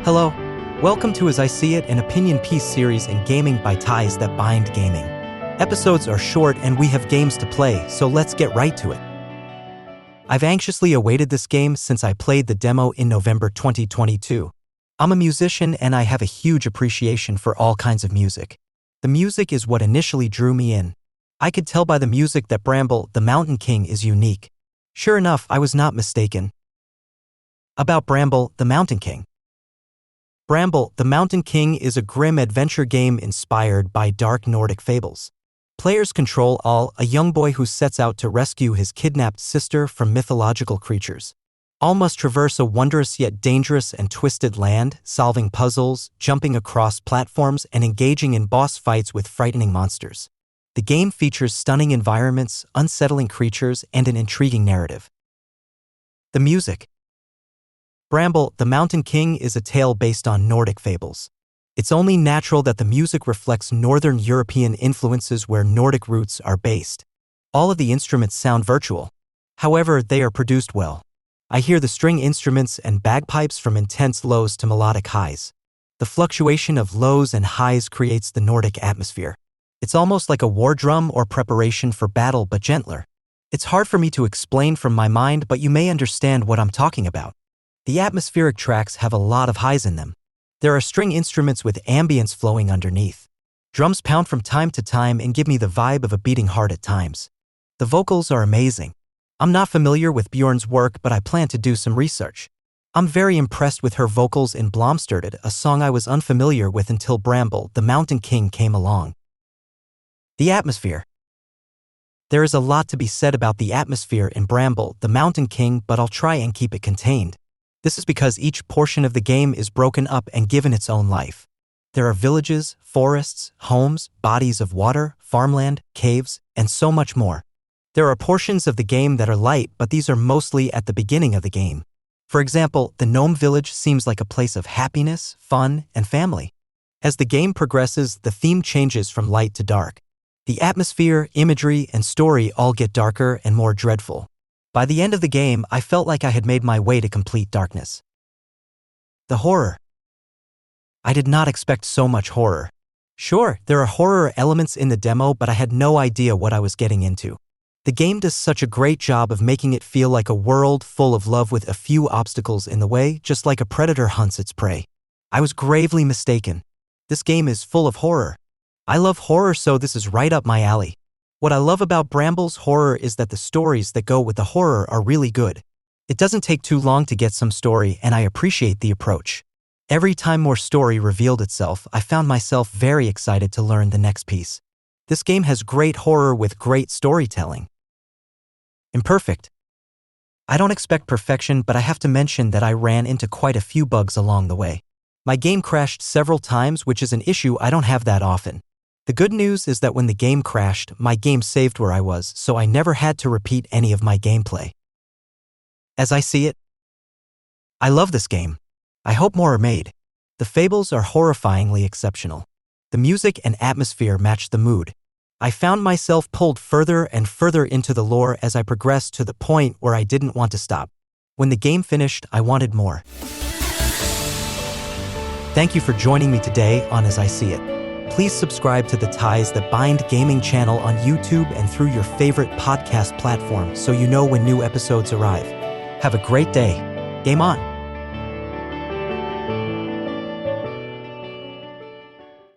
Hello. Welcome to As I See It, an opinion piece series in gaming by ties that bind gaming. Episodes are short and we have games to play, so let's get right to it. I've anxiously awaited this game since I played the demo in November 2022. I'm a musician and I have a huge appreciation for all kinds of music. The music is what initially drew me in. I could tell by the music that Bramble, the Mountain King, is unique. Sure enough, I was not mistaken. About Bramble, the Mountain King. Bramble, the Mountain King is a grim adventure game inspired by dark Nordic fables. Players control All, a young boy who sets out to rescue his kidnapped sister from mythological creatures. All must traverse a wondrous yet dangerous and twisted land, solving puzzles, jumping across platforms, and engaging in boss fights with frightening monsters. The game features stunning environments, unsettling creatures, and an intriguing narrative. The music. Bramble, the Mountain King is a tale based on Nordic fables. It's only natural that the music reflects Northern European influences where Nordic roots are based. All of the instruments sound virtual. However, they are produced well. I hear the string instruments and bagpipes from intense lows to melodic highs. The fluctuation of lows and highs creates the Nordic atmosphere. It's almost like a war drum or preparation for battle, but gentler. It's hard for me to explain from my mind, but you may understand what I'm talking about. The atmospheric tracks have a lot of highs in them. There are string instruments with ambience flowing underneath. Drums pound from time to time and give me the vibe of a beating heart at times. The vocals are amazing. I'm not familiar with Bjorn's work, but I plan to do some research. I'm very impressed with her vocals in Blomsterted, a song I was unfamiliar with until Bramble, the Mountain King, came along. The atmosphere. There is a lot to be said about the atmosphere in Bramble, the Mountain King, but I'll try and keep it contained. This is because each portion of the game is broken up and given its own life. There are villages, forests, homes, bodies of water, farmland, caves, and so much more. There are portions of the game that are light, but these are mostly at the beginning of the game. For example, the gnome village seems like a place of happiness, fun, and family. As the game progresses, the theme changes from light to dark. The atmosphere, imagery, and story all get darker and more dreadful. By the end of the game, I felt like I had made my way to complete darkness. The horror. I did not expect so much horror. Sure, there are horror elements in the demo, but I had no idea what I was getting into. The game does such a great job of making it feel like a world full of love with a few obstacles in the way, just like a predator hunts its prey. I was gravely mistaken. This game is full of horror. I love horror, so this is right up my alley. What I love about Bramble's horror is that the stories that go with the horror are really good. It doesn't take too long to get some story, and I appreciate the approach. Every time more story revealed itself, I found myself very excited to learn the next piece. This game has great horror with great storytelling. Imperfect. I don't expect perfection, but I have to mention that I ran into quite a few bugs along the way. My game crashed several times, which is an issue I don't have that often. The good news is that when the game crashed, my game saved where I was, so I never had to repeat any of my gameplay. As I see it, I love this game. I hope more are made. The fables are horrifyingly exceptional. The music and atmosphere match the mood. I found myself pulled further and further into the lore as I progressed to the point where I didn't want to stop. When the game finished, I wanted more. Thank you for joining me today on As I See It. Please subscribe to the Ties That Bind Gaming channel on YouTube and through your favorite podcast platform so you know when new episodes arrive. Have a great day. Game on!